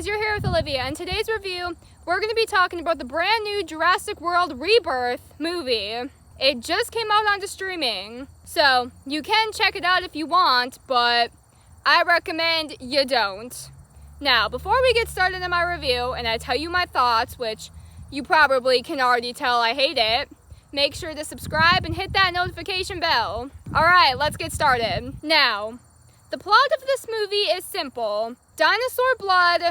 guys, you're here with Olivia. In today's review, we're going to be talking about the brand new Jurassic World Rebirth movie. It just came out onto streaming, so you can check it out if you want, but I recommend you don't. Now, before we get started in my review, and I tell you my thoughts, which you probably can already tell I hate it, make sure to subscribe and hit that notification bell. Alright, let's get started. Now, the plot of this movie is simple. Dinosaur blood,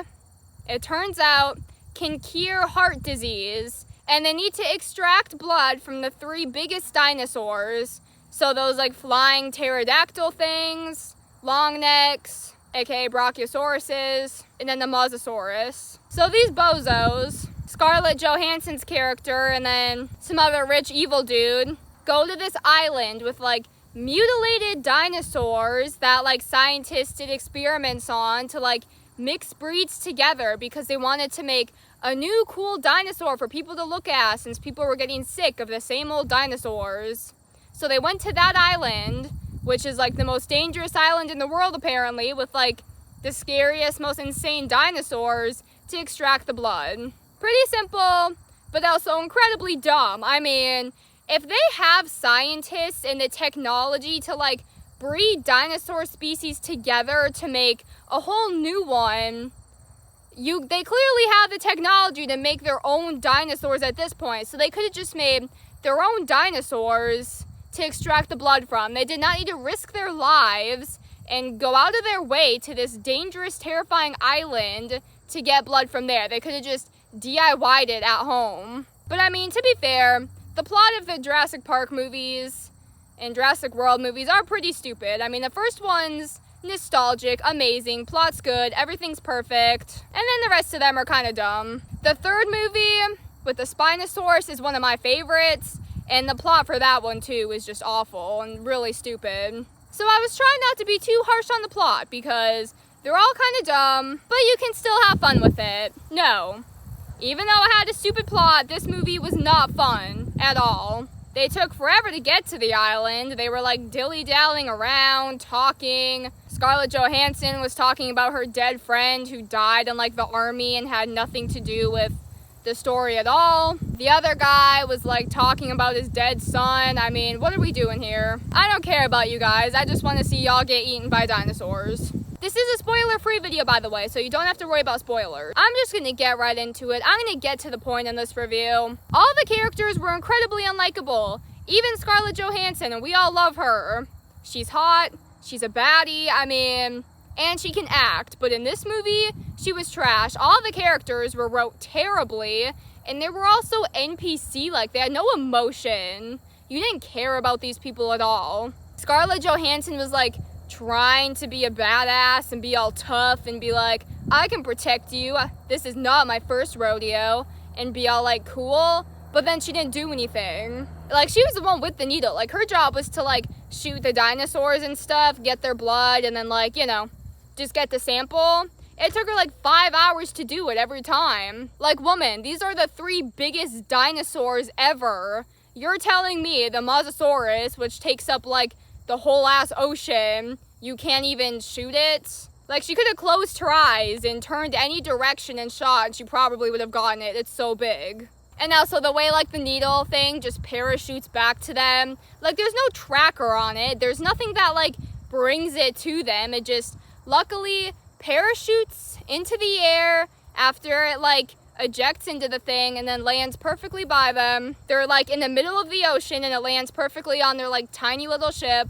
it turns out, can cure heart disease, and they need to extract blood from the three biggest dinosaurs. So those like flying pterodactyl things, long necks, aka brachiosauruses, and then the mosasaurus. So these bozos, Scarlett Johansson's character and then some other rich evil dude, go to this island with like mutilated dinosaurs that like scientists did experiments on to like mix breeds together because they wanted to make a new cool dinosaur for people to look at since people were getting sick of the same old dinosaurs. So they went to that island, which is like the most dangerous island in the world apparently, with like the scariest, most insane dinosaurs to extract the blood. Pretty simple, but also incredibly dumb. I mean, if they have scientists and the technology to like breed dinosaur species together to make a whole new one, they clearly have the technology to make their own dinosaurs at this point. So they could have just made their own dinosaurs to extract the blood from. They did not need to risk their lives and go out of their way to this dangerous, terrifying island to get blood from there. They could have just DIY'd it at home. But I mean, to be fair, the plot of the Jurassic Park movies and Jurassic World movies are pretty stupid. I mean, the first one's nostalgic, amazing, plot's good, everything's perfect, and then the rest of them are kind of dumb. The third movie with the Spinosaurus is one of my favorites, and the plot for that one too is just awful and really stupid. So I was trying not to be too harsh on the plot because they're all kind of dumb, but you can still have fun with it. No. Even though it had a stupid plot, this movie was not fun at all. They took forever to get to the island. They were like dilly-dallying around, talking. Scarlett Johansson was talking about her dead friend who died in like the army and had nothing to do with the story at all. The other guy was like talking about his dead son. I mean, what are we doing here? I don't care about you guys. I just want to see y'all get eaten by dinosaurs. This is a spoiler-free video, by the way, so you don't have to worry about spoilers. I'm just gonna get right into it. I'm gonna get to the point in this review. All the characters were incredibly unlikable. Even Scarlett Johansson, and we all love her. She's hot, she's a baddie, I mean, and she can act. But in this movie, she was trash. All the characters were wrote terribly, and they were also NPC-like. They had no emotion. You didn't care about these people at all. Scarlett Johansson was like trying to be a badass and be all tough and be like, I can protect you, this is not my first rodeo, and be all like cool, but then she didn't do anything. Like, she was the one with the needle. Like, her job was to like shoot the dinosaurs and stuff, get their blood, and then like, you know, just get the sample. It took her like 5 hours to do it every time. Like, woman, these are the three biggest dinosaurs ever. You're telling me the mosasaurus, which takes up like the whole ass ocean, you can't even shoot it? Like, she could have closed her eyes and turned any direction and shot, and she probably would have gotten it. It's so big. And also the way like the needle thing just parachutes back to them, like there's no tracker on it. There's nothing that like brings it to them. It just luckily parachutes into the air after it like ejects into the thing and then lands perfectly by them. They're like in the middle of the ocean and it lands perfectly on their like tiny little ship.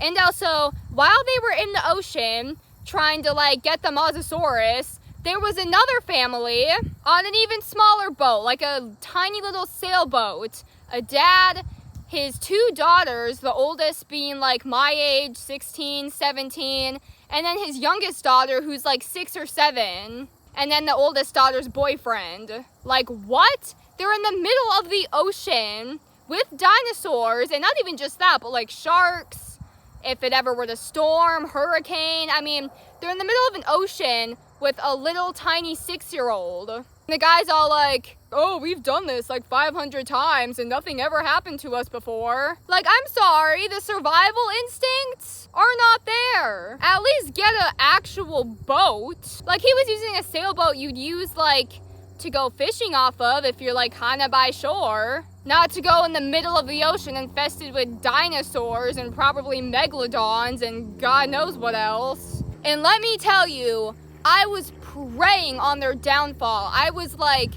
And also, while they were in the ocean trying to like get the mosasaurus, there was another family on an even smaller boat, like a tiny little sailboat. A dad, his two daughters, the oldest being like my age, 16, 17, and then his youngest daughter who's like 6 or 7, and then the oldest daughter's boyfriend. Like, what? They're in the middle of the ocean with dinosaurs, and not even just that, but like sharks, if it ever were to storm, hurricane. I mean, they're in the middle of an ocean with a little tiny 6-year-old. The guy's all like, oh, we've done this like 500 times and nothing ever happened to us before. Like, I'm sorry, the survival instincts are not there. At least get an actual boat. Like, he was using a sailboat you'd use, like, to go fishing off of if you're, like, kinda by shore. Not to go in the middle of the ocean infested with dinosaurs and probably megalodons and God knows what else. And let me tell you, I was preying on their downfall. I was, like,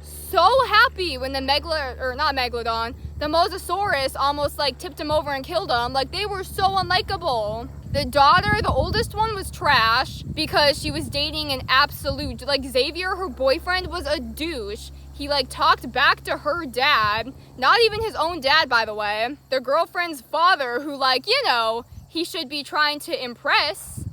so happy when the the Mosasaurus almost, like, tipped him over and killed him. Like, they were so unlikable. The daughter, the oldest one, was trash because she was dating an absolute, like, Xavier, her boyfriend, was a douche. He, like, talked back to her dad, not even his own dad, by the way. Their girlfriend's father, who, like, you know, he should be trying to impress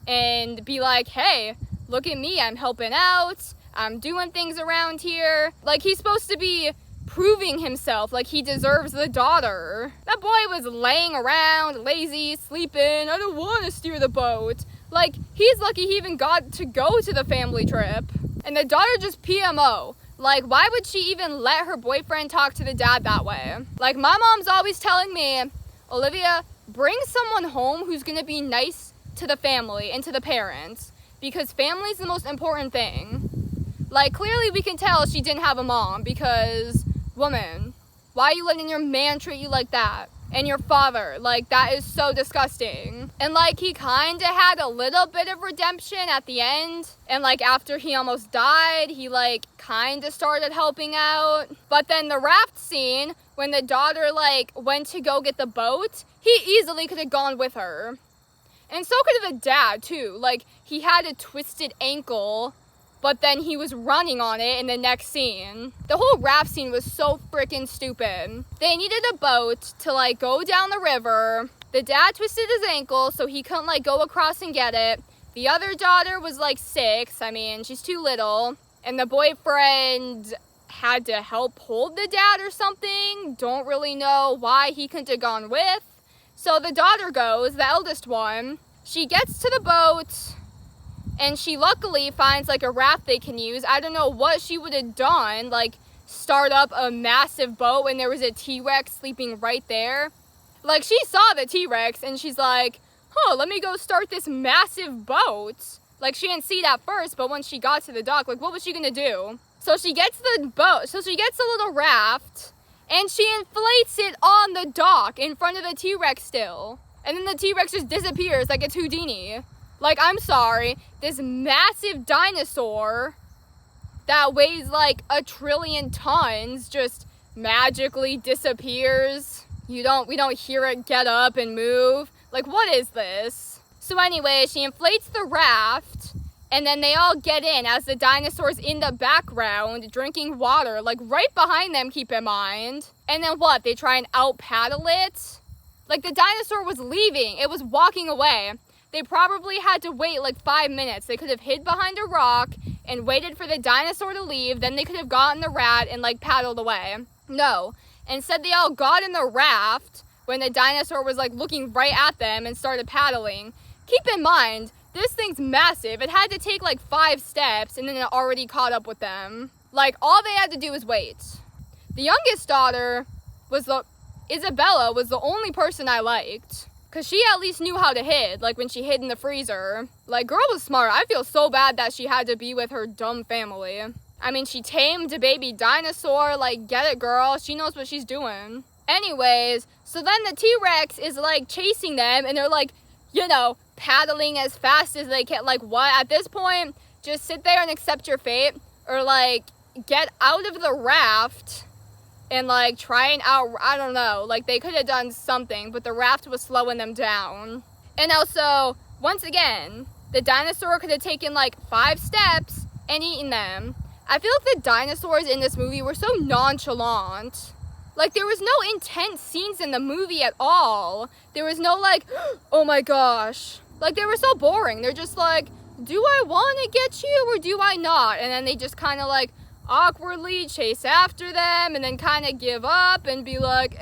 and be like, hey, look at me, I'm helping out, I'm doing things around here. Like, he's supposed to be proving himself, like he deserves the daughter. That boy was laying around, lazy, sleeping, I don't want to steer the boat. Like, he's lucky he even got to go to the family trip. And the daughter just PMO. Like, why would she even let her boyfriend talk to the dad that way? Like, my mom's always telling me, Olivia, bring someone home who's gonna be nice to the family and to the parents, because family's the most important thing. Like, clearly we can tell she didn't have a mom, because, woman, why are you letting your man treat you like that? And your father, like, that is so disgusting. And, like, he kinda had a little bit of redemption at the end. And, like, after he almost died, he, like, kinda started helping out. But then the raft scene, when the daughter, like, went to go get the boat, he easily could have gone with her. And so could have the dad, too. Like, he had a twisted ankle, but then he was running on it in the next scene. The whole raft scene was so freaking stupid. They needed a boat to, like, go down the river. The dad twisted his ankle, so he couldn't, like, go across and get it. The other daughter was, like, 6. I mean, she's too little. And the boyfriend had to help hold the dad or something. Don't really know why he couldn't have gone with. So the daughter goes, the eldest one. She gets to the boat, and she luckily finds, like, a raft they can use. I don't know what she would have done, like, start up a massive boat when there was a T-Rex sleeping right there. Like, she saw the T-Rex, and she's like, let me go start this massive boat. Like, she didn't see it at first, but when she got to the dock, like, what was she gonna do? So she gets the boat, so she gets a little raft, and she inflates it on the dock in front of the T-Rex still. And then the T-Rex just disappears like it's Houdini. Like, I'm sorry, this massive dinosaur that weighs like 1 trillion tons just magically disappears. We don't hear it get up and move. Like, what is this? So anyway, she inflates the raft, and then they all get in as the dinosaur's in the background drinking water, like right behind them, keep in mind. And then what? They try and out-paddle it? Like, the dinosaur was leaving. It was walking away. They probably had to wait like 5 minutes. They could have hid behind a rock and waited for the dinosaur to leave. Then they could have gotten the rat and, like, paddled away. No. Instead, they all got in the raft when the dinosaur was, like, looking right at them and started paddling. Keep in mind, this thing's massive. It had to take, like, 5 steps, and then it already caught up with them. Like, all they had to do was wait. The youngest daughter Isabella was the only person I liked. Because she at least knew how to hid, like when she hid in the freezer. Like, girl was smart. I feel so bad that she had to be with her dumb family. I mean, she tamed a baby dinosaur. Like, get it, girl. She knows what she's doing. Anyways, so then the T-Rex is, like, chasing them, and they're, like, you know, paddling as fast as they can. Like, what? At this point, just sit there and accept your fate. Or, like, get out of the raft and, like, try and I don't know. Like, they could have done something, but the raft was slowing them down. And also, once again, the dinosaur could have taken, like, 5 steps and eaten them. I feel like the dinosaurs in this movie were so nonchalant. Like, there was no intense scenes in the movie at all. There was no, like, oh my gosh. Like, they were so boring. They're just like, do I want to get you or do I not? And then they just kind of, like, awkwardly chase after them and then kind of give up and be like,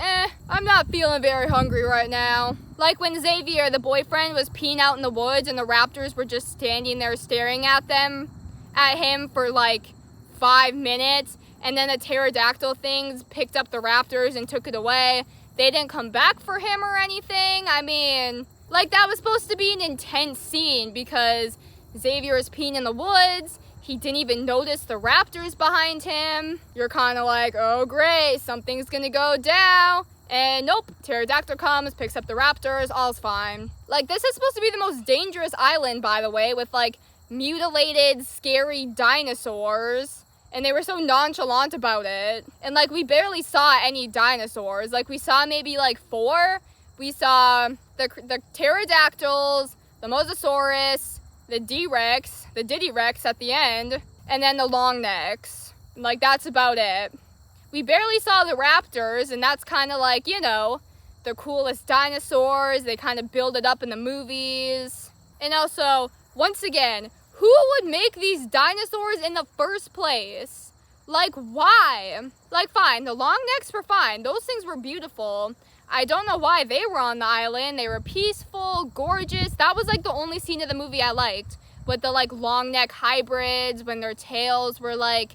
I'm not feeling very hungry right now. Like when Xavier, the boyfriend, was peeing out in the woods and the raptors were just standing there staring at him for like 5 minutes. and then the pterodactyl things picked up the raptors and took it away. They didn't come back for him or anything. I mean, like, that was supposed to be an intense scene because Xavier is peeing in the woods. He didn't even notice the raptors behind him. You're kind of like, oh great, something's gonna go down. And nope, pterodactyl comes, picks up the raptors, all's fine. Like, this is supposed to be the most dangerous island, by the way, with like mutilated, scary dinosaurs. And they were so nonchalant about it. And like, we barely saw any dinosaurs. Like, we saw maybe like 4. We saw the pterodactyls, the mosasaurus, the D-Rex, the Diddy Rex at the end, and then the long necks. Like, that's about it. We barely saw the raptors, and that's kind of like, you know, the coolest dinosaurs. They kind of build it up in the movies. And also, once again, who would make these dinosaurs in the first place? Like, why? Like, fine, the long necks were fine. Those things were beautiful. I don't know why they were on the island. They were peaceful, gorgeous. That was like the only scene of the movie I liked. With the like long neck hybrids, when their tails were like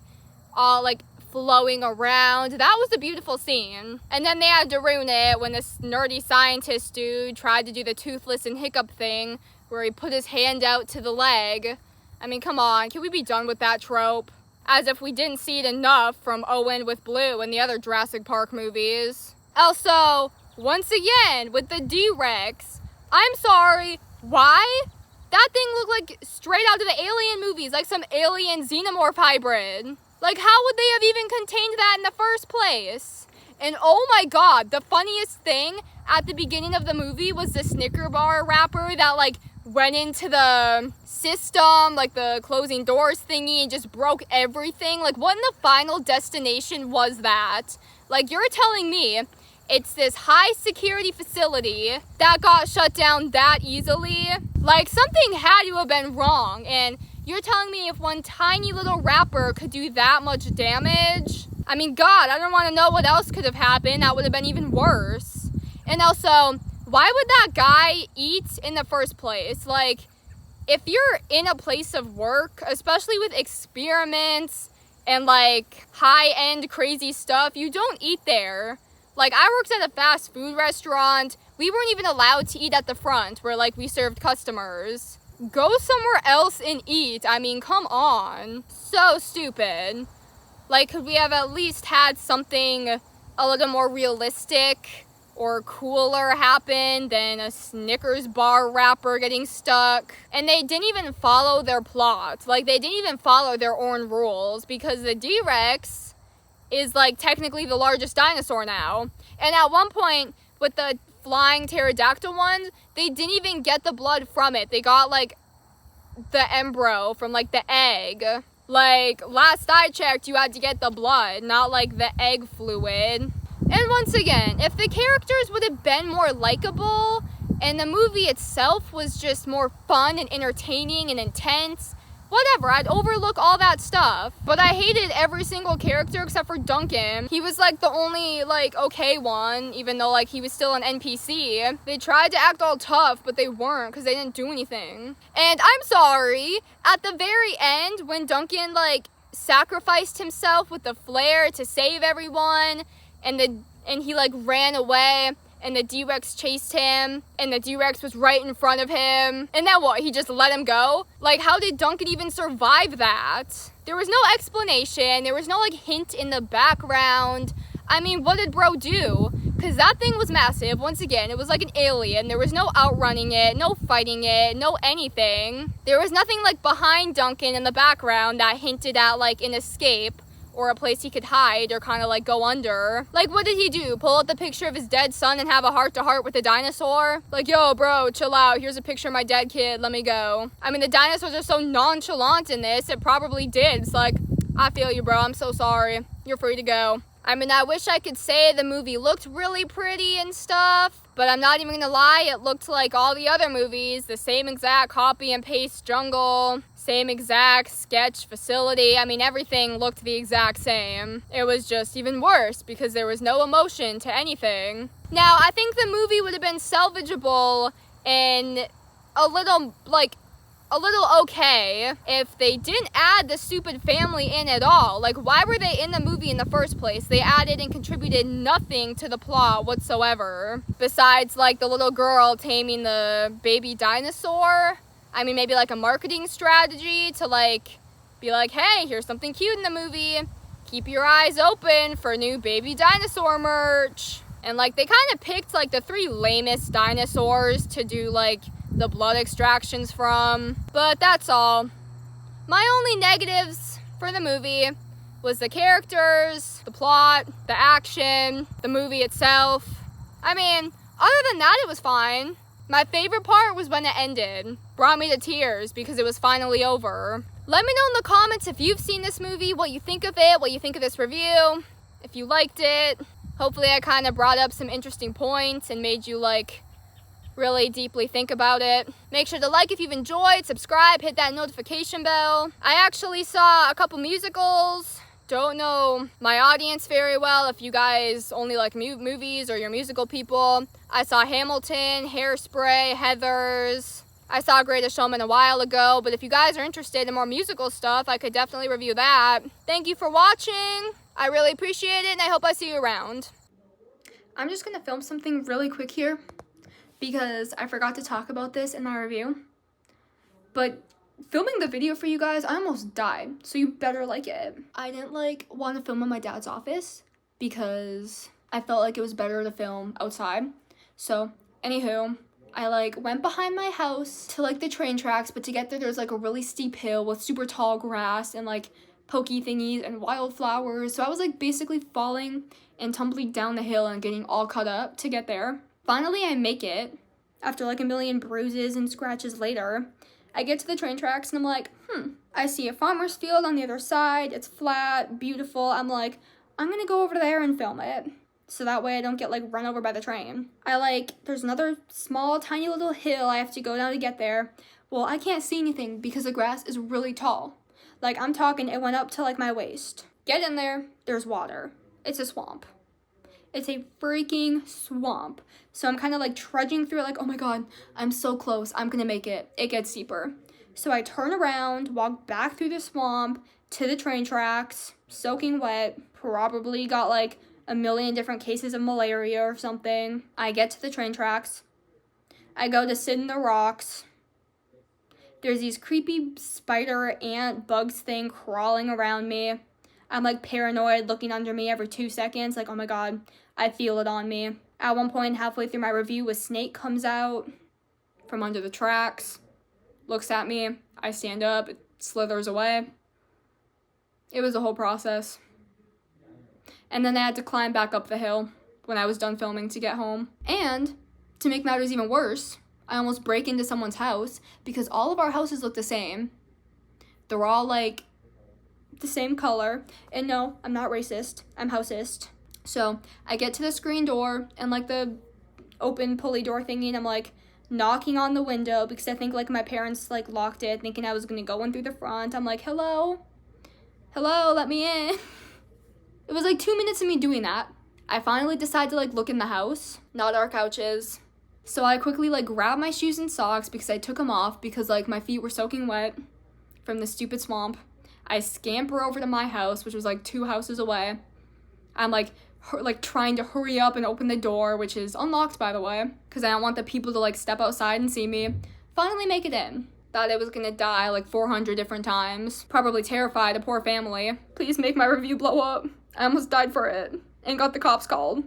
all like flowing around. That was a beautiful scene. And then they had to ruin it when this nerdy scientist dude tried to do the toothless and hiccup thing where he put his hand out to the leg. I mean, come on, can we be done with that trope? As if we didn't see it enough from Owen with Blue and the other Jurassic Park movies. Also, once again, with the D-Rex, I'm sorry, why? That thing looked like straight out of the Alien movies, like some alien xenomorph hybrid. Like, how would they have even contained that in the first place? And oh my god, the funniest thing at the beginning of the movie was the Snicker bar wrapper that like went into the system, like the closing doors thingy, and just broke everything. Like, what in the final destination was that? Like, you're telling me it's this high security facility that got shut down that easily? Like, something had to have been wrong, and you're telling me if one tiny little wrapper could do that much damage? I mean, God, I don't want to know what else could have happened. That would have been even worse. And also, why would that guy eat in the first place? Like, if you're in a place of work, especially with experiments and like high-end crazy stuff, you don't eat there. Like, I worked at a fast food restaurant. We weren't even allowed to eat at the front where like we served customers. Go somewhere else and eat. I mean, come on. So stupid. Like, could we have at least had something a little more realistic or cooler happen than a Snickers bar wrapper getting stuck? And they didn't even follow their plot. Like, they didn't even follow their own rules because the D-Rex is like technically the largest dinosaur now. And at one point with the flying pterodactyl ones, they didn't even get the blood from it. They got like the embryo from like the egg. Like, last I checked, you had to get the blood, not like the egg fluid. And once again, if the characters would have been more likable and the movie itself was just more fun and entertaining and intense, whatever, I'd overlook all that stuff. But I hated every single character except for Duncan. He was like the only like okay one, even though like he was still an NPC. They tried to act all tough, but they weren't because they didn't do anything. And I'm sorry, at the very end when Duncan like sacrificed himself with the flare to save everyone and he like ran away and the D-Rex chased him, and the D-Rex was right in front of him. And then what? He just let him go? Like, how did Duncan even survive that? There was no explanation. There was no, like, hint in the background. I mean, what did bro do? Because that thing was massive. Once again, it was like an alien. There was no outrunning it, no fighting it, no anything. There was nothing, like, behind Duncan in the background that hinted at, like, an escape or a place he could hide or kind of like go under. Like, what did he do? Pull out the picture of his dead son and have a heart-to-heart with the dinosaur? Like, yo, bro, chill out. Here's a picture of my dead kid. Let me go. I mean, the dinosaurs are so nonchalant in this. It probably did. It's like, I feel you, bro. I'm so sorry. You're free to go. I mean, I wish I could say the movie looked really pretty and stuff, but I'm not even gonna lie, it looked like all the other movies, the same exact copy and paste jungle, same exact sketch facility. I mean, everything looked the exact same. It was just even worse because there was no emotion to anything. Now, I think the movie would have been salvageable in a little, like, a little okay if they didn't add the stupid family in at all. Like, why were they in the movie in the first place? They added and contributed nothing to the plot whatsoever. Besides, like, the little girl taming the baby dinosaur. I mean, maybe like a marketing strategy to like, be like, hey, here's something cute in the movie. Keep your eyes open for new baby dinosaur merch. And like, they kind of picked like the 3 lamest dinosaurs to do like the blood extractions from, but that's all. My only negatives for the movie was the characters, the plot, the action, the movie itself. I mean, other than that, it was fine. My favorite part was when it ended. Brought me to tears because it was finally over. Let me know in the comments if you've seen this movie, what you think of it, what you think of this review, if you liked it. Hopefully I kind of brought up some interesting points and made you like really deeply think about it. Make sure to like if you've enjoyed, subscribe, hit that notification bell. I actually saw a couple musicals. Don't know my audience very well, if you guys only like movies or you're musical people. I saw Hamilton, Hairspray, Heathers. I saw Greatest Showman a while ago, but if you guys are interested in more musical stuff, I could definitely review that. Thank you for watching. I really appreciate it, and I hope I see you around. I'm just gonna film something really quick here because I forgot to talk about this in my review. But filming the video for you guys, I almost died, so you better like it. I didn't like want to film in my dad's office because I felt like it was better to film outside. So, anywho, I like went behind my house to like the train tracks, but to get there's like a really steep hill with super tall grass and like pokey thingies and wildflowers. So I was like basically falling and tumbling down the hill and getting all cut up to get there. Finally, I make it after like a million bruises and scratches later. I get to the train tracks and I'm like, I see a farmer's field on the other side. It's flat, beautiful. I'm like, I'm gonna go over there and film it, so that way I don't get like run over by the train. There's another small, tiny little hill I have to go down to get there. Well, I can't see anything because the grass is really tall. Like, I'm talking, it went up to like my waist. Get in there, there's water. It's a swamp. It's a freaking swamp. So I'm kind of like trudging through it like, oh my god, I'm so close, I'm gonna make it. It gets deeper. So I turn around, walk back through the swamp to the train tracks, soaking wet, probably got like a million different cases of malaria or something. I get to the train tracks. I go to sit in the rocks. There's these creepy spider, ant, bugs thing crawling around me. I'm like paranoid, looking under me every 2 seconds, like, oh my god, I feel it on me. At one point, halfway through my review, a snake comes out from under the tracks, looks at me, I stand up, it slithers away. It was a whole process. And then I had to climb back up the hill when I was done filming to get home. And, to make matters even worse, I almost break into someone's house because all of our houses look the same. They're all like the same color. And no, I'm not racist, I'm houseist. So I get to the screen door and like the open pulley door thingy, and I'm like knocking on the window because I think like my parents like locked it thinking I was gonna go in through the front. I'm like, hello, let me in. It was like 2 minutes of me doing that. I finally decide to like look in the house, not our couches. So I quickly like grab my shoes and socks because I took them off because like my feet were soaking wet from the stupid swamp. I scamper over to my house, which was like 2 houses away. I'm like trying to hurry up and open the door, which is unlocked by the way, because I don't want the people to like step outside and see me. Finally make it in. Thought I was gonna die like 400 different times. Probably terrified a poor family. Please make my review blow up. I almost died for it and got the cops called.